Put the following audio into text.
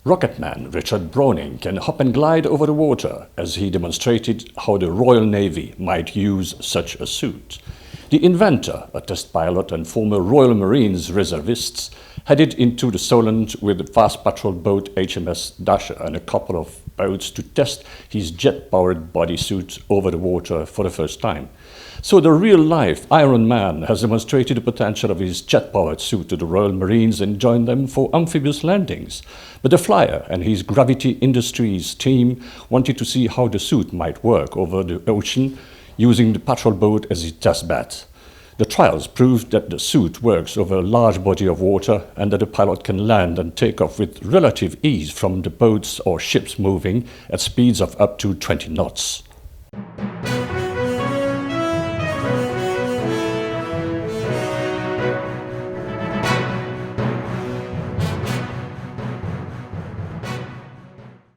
Rocketman Richard Browning can hop and glide over the water as he demonstrated how the Royal Navy might use such a suit. The inventor, a test pilot and former Royal Marines Reservist, headed into the Solent with the fast patrol boat HMS Dasher and a couple of boats to test his jet-powered bodysuit over the water for the first time. So the real-life Ironman has demonstrated the potential of his jet-powered suit to the Royal Marines and joined them for amphibious landings. But the flyer and his Gravity Industries team wanted to see how the suit might work over the ocean using the patrol boat as his test bed. The trials proved that the suit works over a large body of water and that the pilot can land and take off with relative ease from the boats or ships moving at speeds of up to 20 knots.